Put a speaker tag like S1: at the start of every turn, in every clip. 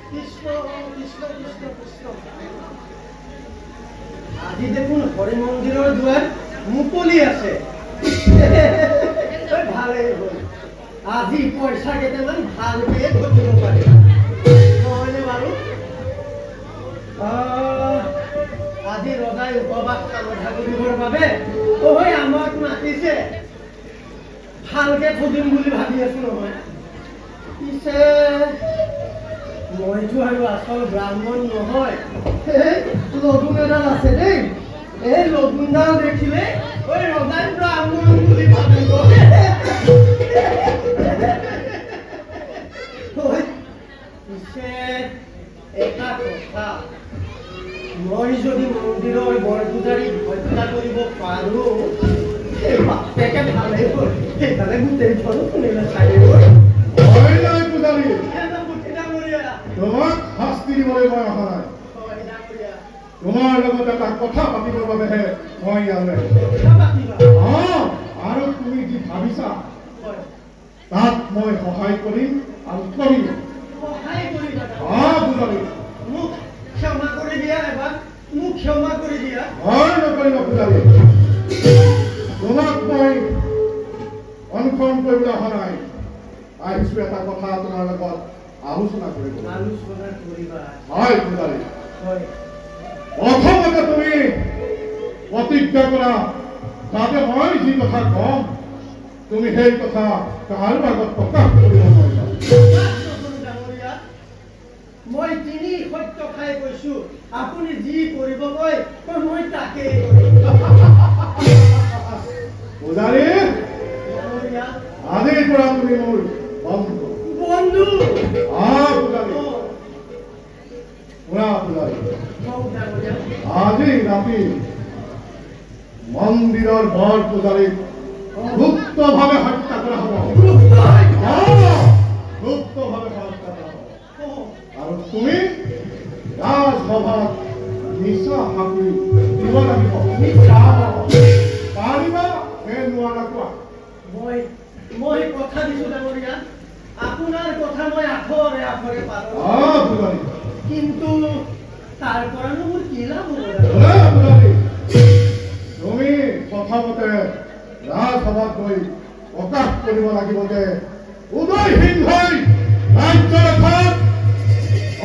S1: কৃষ্ণ কৃষ্ণ কৃষ্ণ কৃষ্ণ আজি দেখুন হৰি মন্দিৰৰ দুৱাৰ মুকলি আছে ভালে হ'ল আজি পইচা কেইটামান ভালকে ঘটিব পাৰি নহয়নে বাৰু আজি ৰজাই উপবাস কামধা কৰিবৰ বাবে আমাক মাতিছে ভালকে থদিম বুলি ভাবি আছো নহয় পিছে মইতো আৰু আচল ব্ৰাহ্মণ নহয় লগুণ এডাল আছে দেই এই লগুণডাল দেখিলে ৰজাই ব্ৰাহ্মণ বুলি ভাবিব পিছে এটা কথা মই যদি মন্দিৰৰ বৰ পূজাৰীক হত্যা কৰিব পাৰো বাপেকে ভালেই হ'ল সেইকাৰণে গোটেইখন শুনিলে চাই
S2: তোমাক শাস্তি দিবলৈ মই অহা নাই তোমাৰ লগত এটা কথা পাতিবৰ বাবেহে মই ইয়ালৈ আৰু তুমি যি ভাবিছা তাত মই সহায় কৰিম আৰু কৰিম
S1: মোক ক্ষমা কৰি দিয়া এবাৰ মোক ক্ষমা কৰি দিয়া
S2: হয় নকৰিব পূজাৰী তোমাক মই অনুসৰণ কৰিবলৈ অহা নাই আহিছো এটা কথা তোমাৰ লগত আলোচনা কৰিবা হয় পূজাৰী প্ৰথমতে তুমি প্ৰতিজ্ঞা কৰা যাতে মই যি কথা কম তুমি সেই কথা কাৰো আগত প্ৰকাশ কৰিব নোৱাৰিবা
S1: মই তিনি সত্য খাই কৈছো আপুনি যি কৰিব কয় মই তাকেই
S2: পূজাৰী আজিৰ পৰা তুমি মোৰ বন্ধু
S1: বন্ধু
S2: পূজাৰী শুনা পূজাৰী আজি ৰাতি মন্দিৰৰ বৰ পূজাৰীক গুপ্তভাৱে হত্যা কৰা হ'ব গুপ্তভাৱে হত্যা কৰা হ'ব আৰু তুমি ৰাজসভাত নিশা সাঁতুৰি দিব লাগিব পাৰিবা নে নোৱাৰা কোৱা
S1: মই কথা দিছো ডাঙৰীয়া আপোনাৰ কথা মই আখৰে আখৰে পাৰো কিন্তু তাৰ পৰানো মোৰ কি লাভ হ'ব
S2: তুমি প্ৰথমতে ৰাজসভাত গৈ প্ৰকাশ কৰিব লাগিব যে উদয় সিংহই ৰাজ্যৰ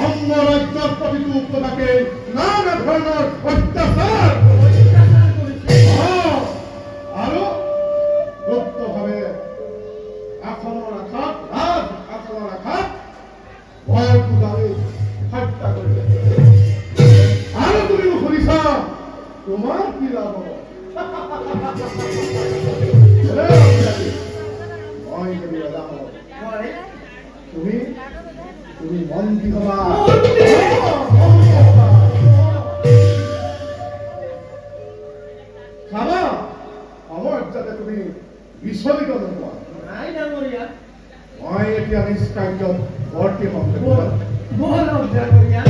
S2: অন্য ৰাজ্যৰ প্ৰতিটো উপভাষে নানা ধৰণৰ অত্যাচাৰ আৰু গুপ্তভাৱে আসনৰ আশাত ৰাজ আসনৰ আশাত বৰ পূজাৰীক হত্যা কৰিলে আৰু তুমি শুনিছা তোমাৰ কি লাভ হ'ব মই যদি ৰজা হওঁ তুমি মন্ত্ৰী হবা চাবা সময়ত যাতে তুমি বিচলিত নোপোৱা
S1: নাই ডাঙৰীয়া
S2: মই এতিয়া নিষ্কাৰ্যত ভৰ্তি হম
S1: ডাঙৰীয়া